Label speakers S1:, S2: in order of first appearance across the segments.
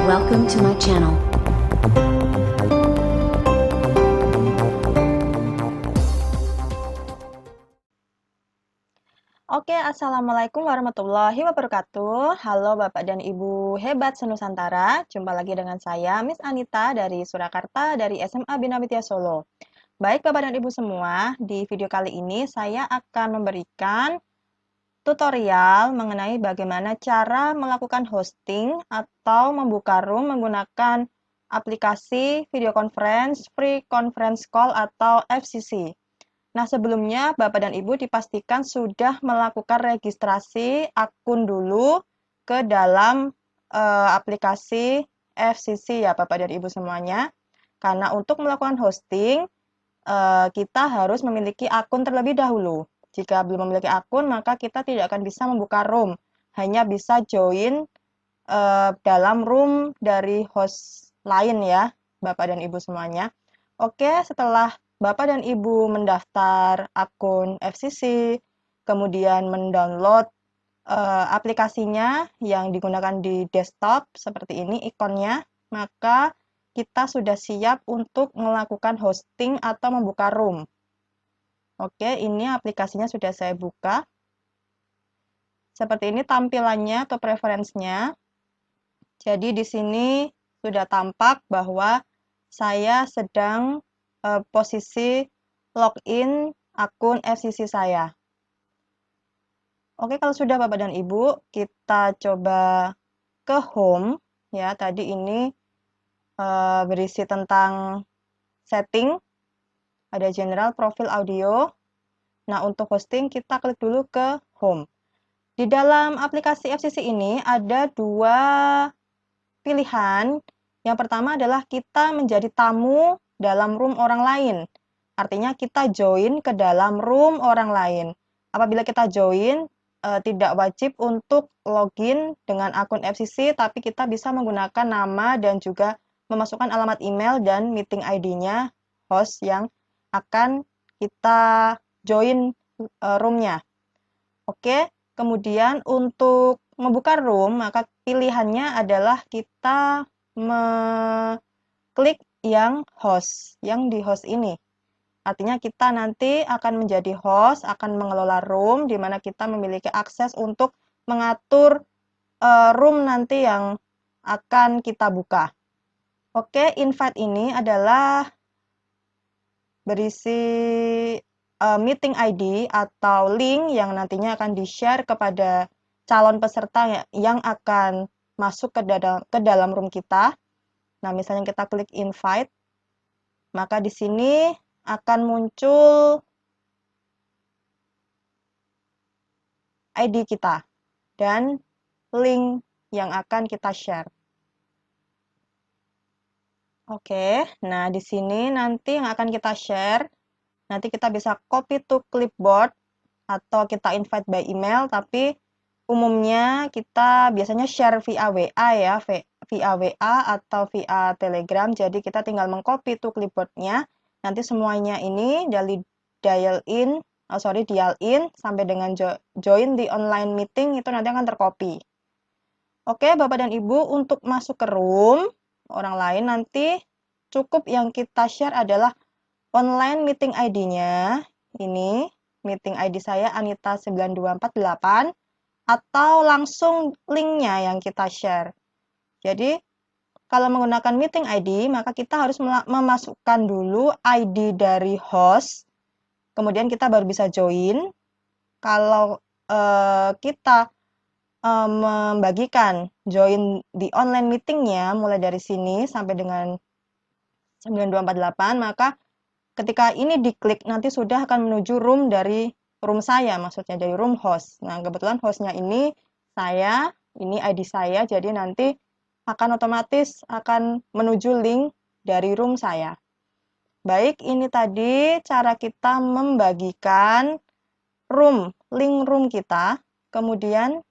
S1: Welcome to my channel.
S2: Oke, Assalamualaikum warahmatullahi wabarakatuh. Halo Bapak dan Ibu hebat senusantara. Jumpa lagi dengan saya, Miss Anita dari Surakarta dari SMA Bina Widya Solo. Baik Bapak dan Ibu semua, di video kali ini saya akan memberikan tutorial mengenai bagaimana cara melakukan hosting atau membuka room menggunakan aplikasi video conference, free conference call atau FCC. Nah, sebelumnya Bapak dan Ibu dipastikan sudah melakukan registrasi akun dulu ke dalam aplikasi FCC ya Bapak dan Ibu semuanya. Karena untuk melakukan hosting, kita harus memiliki akun terlebih dahulu. Jika belum memiliki akun, maka kita tidak akan bisa membuka room. Hanya bisa join dalam room dari host lain ya, Bapak dan Ibu semuanya. Oke, setelah Bapak dan Ibu mendaftar akun FCC, kemudian mendownload aplikasinya yang digunakan di desktop seperti ini ikonnya, maka kita sudah siap untuk melakukan hosting atau membuka room. Oke, ini aplikasinya sudah saya buka. Seperti ini tampilannya atau preferensinya. Jadi di sini sudah tampak bahwa saya sedang posisi login akun FCC saya. Oke, kalau sudah Bapak dan Ibu, kita coba ke home. Ya, tadi ini berisi tentang setting, ada general, profil, audio. Nah, untuk hosting kita klik dulu ke home. Di dalam aplikasi FCC ini ada dua pilihan. Yang pertama adalah kita menjadi tamu dalam room orang lain. Artinya kita join ke dalam room orang lain. Apabila kita join, tidak wajib untuk login dengan akun FCC, tapi kita bisa menggunakan nama dan juga memasukkan alamat email dan meeting ID-nya host yang akan kita join room-nya. Oke, kemudian untuk membuka room, maka pilihannya adalah kita mengklik yang host, yang di host ini. Artinya kita nanti akan menjadi host, akan mengelola room, di mana kita memiliki akses untuk mengatur room nanti yang akan kita buka. Oke, invite ini adalah berisi meeting ID atau link yang nantinya akan di-share kepada calon peserta yang akan masuk ke dalam room kita. Nah, misalnya kita klik invite, maka di sini akan muncul ID kita dan link yang akan kita share. Oke, nah di sini nanti yang akan kita share, nanti kita bisa copy to clipboard atau kita invite by email, tapi umumnya kita biasanya share via WA ya, via WA atau via Telegram, jadi kita tinggal mengcopy to clipboardnya, nanti semuanya ini dari dial in sampai dengan join di online meeting itu nanti akan tercopy. Oke, Bapak dan Ibu, untuk masuk ke room orang lain nanti cukup yang kita share adalah online meeting ID-nya. Ini meeting ID saya Anita9248 atau langsung linknya yang kita share. Jadi kalau menggunakan meeting ID, maka kita harus memasukkan dulu ID dari host, kemudian kita baru bisa join. Kalau kita membagikan join di online meetingnya mulai dari sini sampai dengan 9248, maka ketika ini diklik nanti sudah akan menuju room dari room saya, maksudnya dari room host. Nah, kebetulan hostnya ini saya, ini ID saya, jadi nanti akan otomatis akan menuju link dari room saya. Baik, ini tadi cara kita membagikan room, link room kita. Kemudian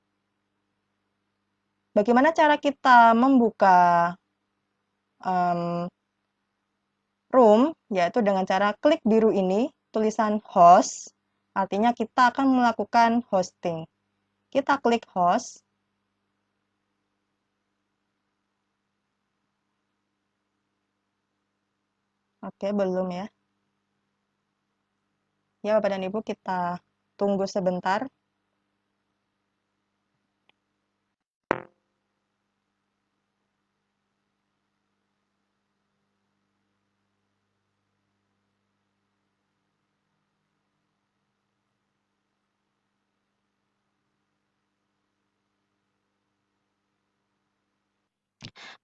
S2: bagaimana cara kita membuka room, yaitu dengan cara klik biru ini, tulisan host, artinya kita akan melakukan hosting. Kita klik host. Oke, belum ya. Ya, Bapak dan Ibu, kita tunggu sebentar.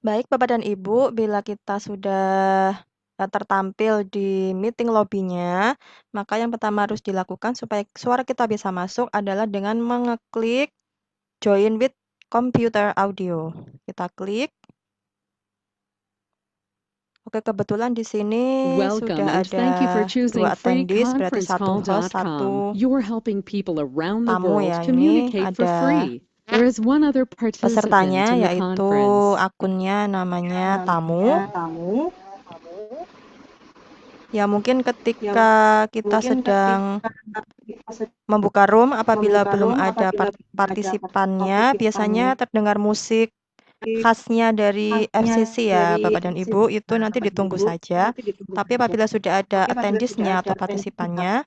S2: Baik, Bapak dan Ibu, bila kita sudah tertampil di meeting lobby-nya, maka yang pertama harus dilakukan supaya suara kita bisa masuk adalah dengan mengeklik Join with Computer Audio. Kita klik. Oke, kebetulan di sini
S1: Welcome
S2: sudah
S1: and thank you for
S2: ada
S1: choosing
S2: 2 attendees, berarti satu host, satu
S1: freeconferencecall.com. You're helping people around the
S2: tamu
S1: world
S2: ya. Ini
S1: communicate for
S2: ada
S1: free. There is one other participant
S2: pesertanya,
S1: in the
S2: yaitu
S1: conference.
S2: akunnya namanya tamu. Ya, mungkin ketika kita sedang membuka room, apabila belum ada partisipannya, biasanya terdengar musik khasnya dari FCC ya, Bapak dan Ibu, itu nanti ditunggu saja. Tapi apabila sudah ada attendees-nya atau partisipannya,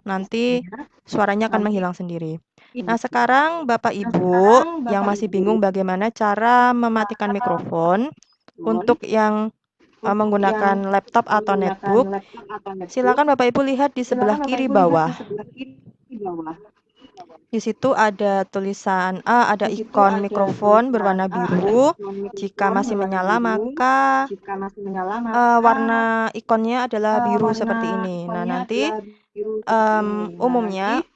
S2: nanti suaranya akan menghilang sendiri. Nah, sekarang Bapak Ibu yang masih bingung bagaimana cara mematikan mikrofon, untuk yang menggunakan laptop atau netbook, silakan Bapak Ibu lihat di sebelah kiri bawah. Di situ ada tulisan ada ikon mikrofon berwarna biru. Jika masih menyala, maka warna ikonnya adalah biru seperti ini. Nah, nanti umumnya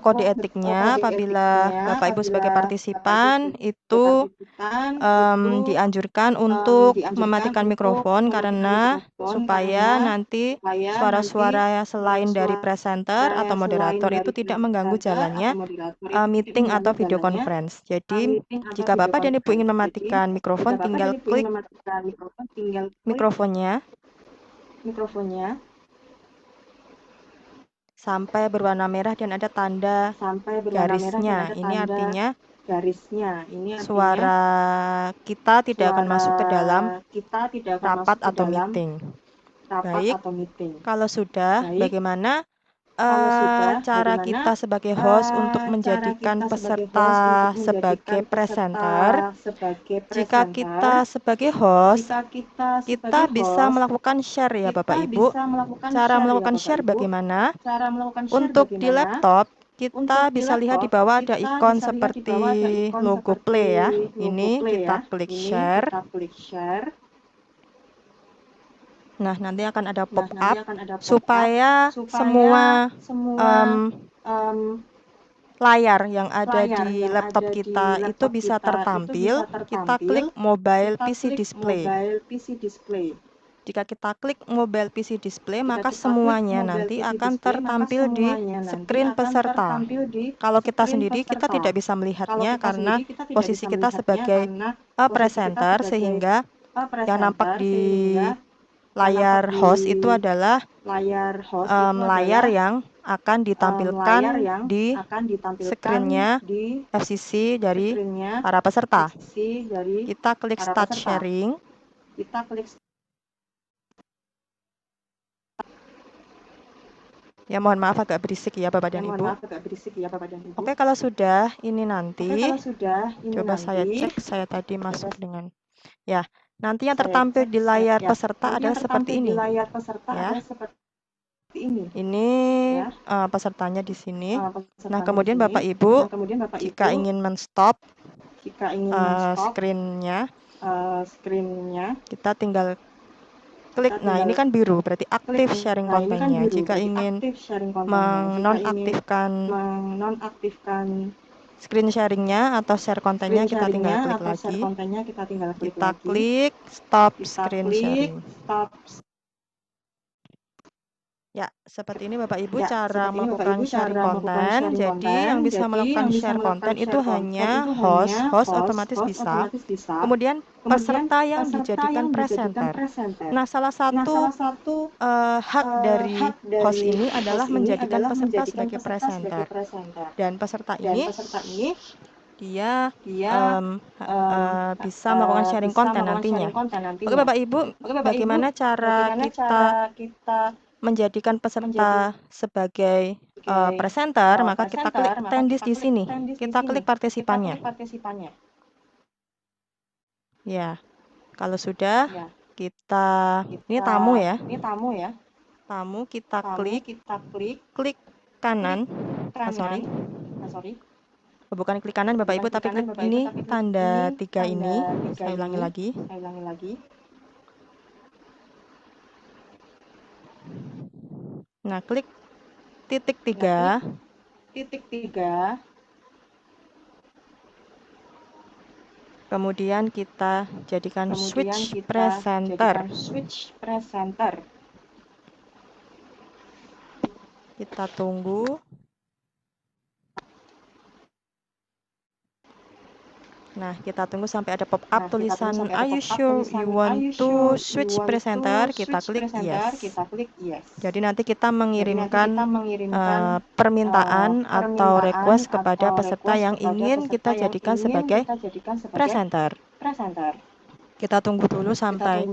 S2: kode etiknya apabila Bapak Ibu sebagai partisipan itu dianjurkan untuk mematikan mikrofon karena supaya nanti suara-suara selain dari presenter atau moderator itu tidak mengganggu jalannya meeting atau video conference. Jadi, jika Bapak dan Ibu ingin mematikan mikrofon, tinggal klik mikrofonnya sampai berwarna merah dan ada tanda garisnya. Ini artinya suara kita tidak akan masuk ke dalam rapat atau meeting. Baik, kalau sudah, bagaimana cara kita sebagai host untuk menjadikan peserta sebagai presenter? Jika kita sebagai host, kita bisa melakukan share ya Bapak Ibu. Cara melakukan share bagaimana? Untuk di laptop, kita bisa lihat di bawah ada ikon seperti logo play ya. Ini kita klik share. Nah, nanti akan ada pop-up supaya semua layar yang ada di laptop kita itu bisa tertampil. Kita klik mobile PC display. Jika kita klik mobile PC display, maka semuanya nanti akan tertampil di screen peserta. Kalau kita sendiri, kita tidak bisa melihatnya karena posisi kita sebagai presenter, sehingga yang nampak di layar host itu adalah layar yang akan ditampilkan di screen-nya FCC dari para peserta. Kita klik start sharing. Ya, mohon maaf agak berisik ya Bapak dan Ibu. Oke, kalau sudah ini nanti coba saya cek, saya tadi masuk dengan ya. Nanti yang tertampil di layar peserta adalah seperti ini. Ya. Ini pesertanya di sini. Nah, kemudian Bapak Ibu jika ingin men-stop screen-nya, kita tinggal klik. Nah, ini kan biru, berarti aktif sharing kontennya. Jika ingin menonaktifkan screen sharingnya atau share kontennya, kita tinggal klik lagi. Kita klik stop screen sharing. Ya, seperti ini Bapak Ibu cara melakukan sharing konten. Jadi yang bisa melakukan share konten itu hanya host otomatis bisa. Kemudian peserta yang dijadikan presenter. Nah, salah satu hak dari host ini adalah menjadikan peserta sebagai presenter. Dan peserta ini
S3: dia
S2: dia
S3: bisa melakukan sharing
S2: bisa
S3: konten
S2: melakukan
S3: nantinya.
S2: sharing konten
S3: Oke
S2: nantinya.
S3: Bapak Ibu,
S2: Oke Bapak Ibu,
S3: bagaimana cara
S2: bagaimana
S3: kita
S2: cara kita
S3: menjadikan peserta sebagai presenter? Maka kita klik attendees di sini. Kita klik partisipannya.
S2: partisipannya.
S3: Ya, kalau sudah
S2: Ya,
S3: kita ini tamu ya.
S2: Ini tamu ya.
S3: Tamu kita klik
S2: Kita klik
S3: kanan.
S2: kanan.
S3: Bukan klik kanan Bapak Ibu, tapi klik ini tanda 3 ini. Saya ulangi lagi. Nah, klik titik 3. Kemudian kita jadikan switch presenter. Kita tunggu. Nah, kita tunggu sampai ada pop-up tulisan Are you sure you want to switch presenter? Kita klik yes. Jadi nanti kita mengirimkan permintaan atau request kepada peserta yang ingin kita jadikan sebagai presenter. Kita tunggu dulu sampai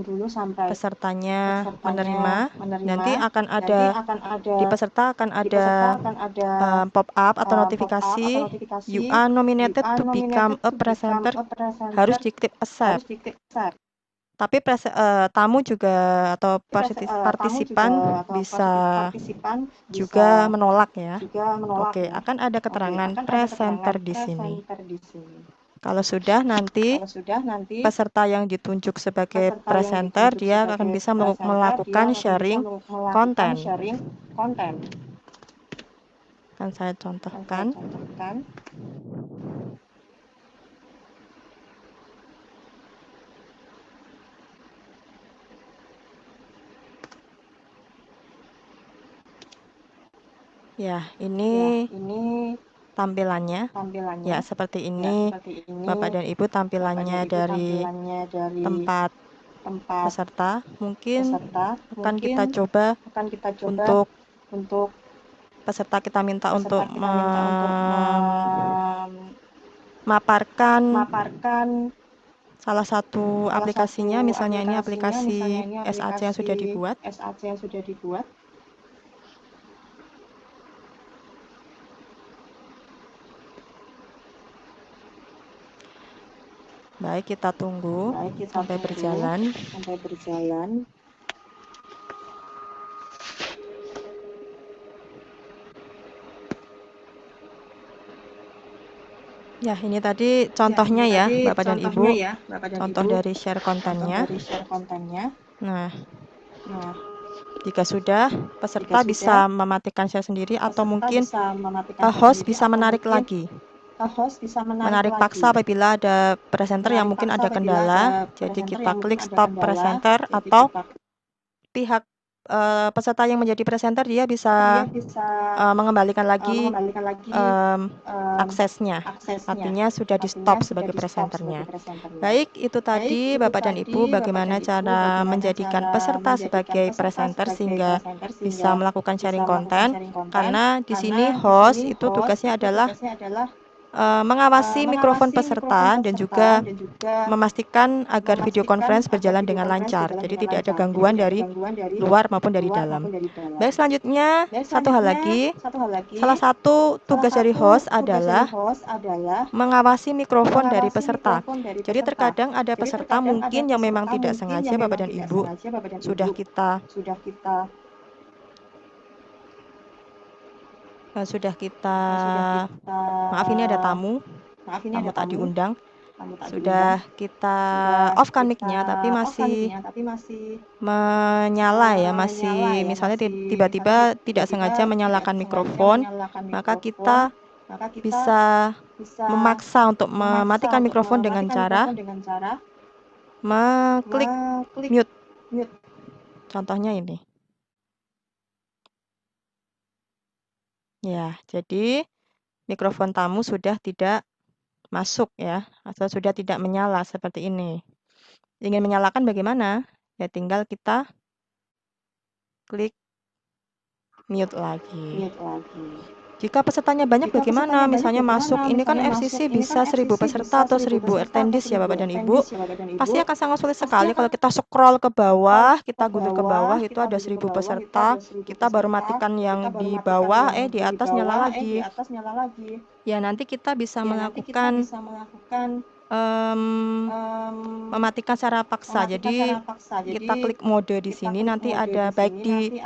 S3: pesertanya menerima. Nanti akan ada di peserta akan ada pop-up atau notifikasi you are nominated to become a presenter. Harus diklik accept. Tapi tamu juga atau partisipan bisa juga menolak ya. Oke, akan ada keterangan presenter di sini. Kalau sudah nanti peserta yang ditunjuk sebagai presenter dia akan bisa melakukan sharing konten. Akan saya contohkan. Ya, ini tampilannya. Ya, seperti ini. Bapak dan Ibu tampilannya dari tempat peserta. Mungkin akan kita coba untuk peserta kita minta untuk memaparkan salah satu aplikasinya, misalnya ini aplikasi SAC yang sudah dibuat. Baik, kita tunggu sampai berjalan. Ya, ini tadi contohnya ya, Bapak dan Ibu. Contoh dari share kontennya. Nah, jika sudah, peserta bisa mematikan share sendiri atau mungkin host bisa menarik lagi. Menarik paksa apabila ada presenter yang mungkin ada kendala. Jadi kita klik stop presenter atau pihak peserta yang menjadi presenter dia bisa mengembalikan lagi aksesnya. Artinya sudah di stop sebagai presenternya. Baik, itu tadi Bapak dan Ibu bagaimana cara menjadikan peserta sebagai presenter sehingga bisa melakukan sharing konten. Karena di sini host itu tugasnya adalah mengawasi mikrofon peserta dan juga memastikan agar video conference berjalan dengan lancar. Jadi tidak ada gangguan dari luar maupun dari dalam. Baik, selanjutnya satu hal lagi. Salah satu tugas dari host adalah mengawasi mikrofon dari peserta. Jadi terkadang ada peserta mungkin yang memang tidak sengaja Bapak dan Ibu sudah kita maaf, ini ada tamu tak diundang. Sudah kita off-kan mic-nya tapi masih menyala ya, masih misalnya tiba-tiba tidak sengaja menyalakan mikrofon, maka kita bisa memaksa untuk mematikan mikrofon dengan cara mengklik mute. Contohnya ini. Ya, jadi mikrofon tamu sudah tidak masuk ya, atau sudah tidak menyala seperti ini. Ingin menyalakan bagaimana? Ya tinggal kita klik mute lagi. Jika pesertanya banyak bagaimana? Misalnya masuk, ini kan FCC bisa 1000 peserta atau 1000 attendees ya Bapak dan Ibu. Pasti akan sangat sulit sekali kalau kita scroll ke bawah, kita guntur ke bawah, itu ada 1000 peserta, kita baru matikan yang di bawah, di atas nyala lagi. Ya, nanti kita bisa melakukan mematikan secara paksa. Jadi kita klik mode di sini, nanti ada baik di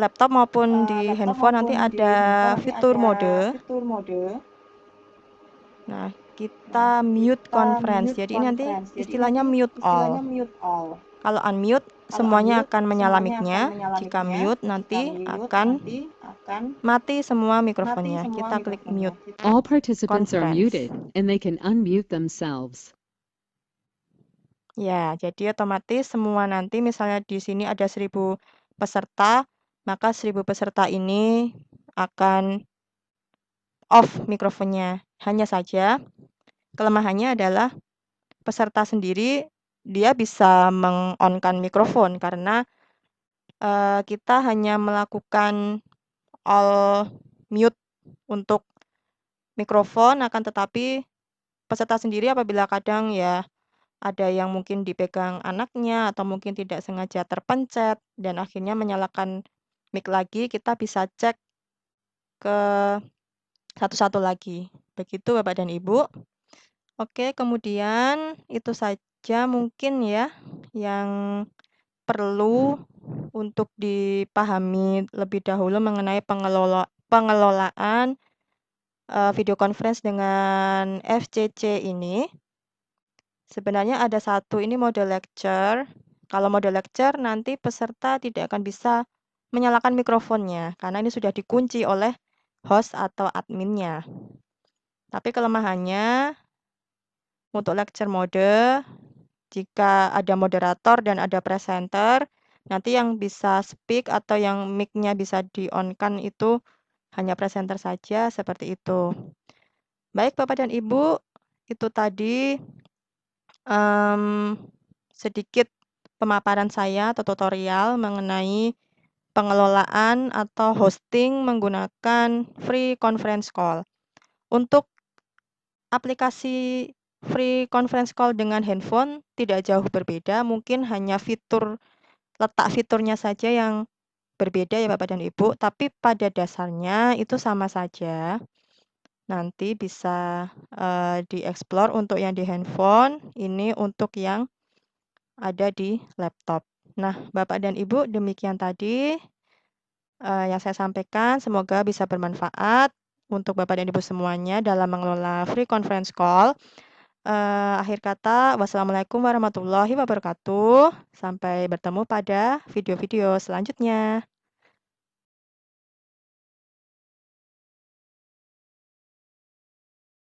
S3: laptop maupun di handphone nanti ada fitur mode. Nah, kita mute conference. Jadi ini nanti istilahnya mute all. Kalau unmute semuanya akan menyala mic-nya. Jika mute nanti akan mati semua mikrofonnya. Kita klik mute.
S1: All participants are
S3: Conference.
S1: muted and they can unmute themselves.
S3: Ya, jadi otomatis semua nanti misalnya di sini ada 1000 peserta, maka 1000 peserta ini akan off mikrofonnya. Hanya saja kelemahannya adalah peserta sendiri dia bisa meng-on-kan mikrofon karena kita hanya melakukan all mute untuk mikrofon, akan tetapi peserta sendiri apabila kadang ya ada yang mungkin dipegang anaknya atau mungkin tidak sengaja terpencet dan akhirnya menyalakan mic lagi, kita bisa cek ke satu-satu lagi. Begitu Bapak dan Ibu. Oke, kemudian itu saja mungkin ya yang perlu untuk dipahami lebih dahulu mengenai pengelolaan video conference dengan FCC ini. Sebenarnya ada satu, ini mode lecture. Kalau mode lecture nanti peserta tidak akan bisa menyalakan mikrofonnya karena ini sudah dikunci oleh host atau adminnya. Tapi kelemahannya untuk lecture mode, jika ada moderator dan ada presenter, nanti yang bisa speak atau yang mic-nya bisa di-on-kan itu hanya presenter saja, seperti itu. Baik Bapak dan Ibu, itu tadi sedikit pemaparan saya atau tutorial mengenai pengelolaan atau hosting menggunakan free conference call. Untuk aplikasi free conference call dengan handphone tidak jauh berbeda, mungkin hanya letak fiturnya saja yang berbeda ya Bapak dan Ibu, tapi pada dasarnya itu sama saja. Nanti bisa dieksplor untuk yang di handphone, ini untuk yang ada di laptop. Nah, Bapak dan Ibu, demikian tadi yang saya sampaikan, semoga bisa bermanfaat untuk Bapak dan Ibu semuanya dalam mengelola free conference call. Akhir kata, wassalamualaikum warahmatullahi wabarakatuh. Sampai bertemu pada video-video selanjutnya.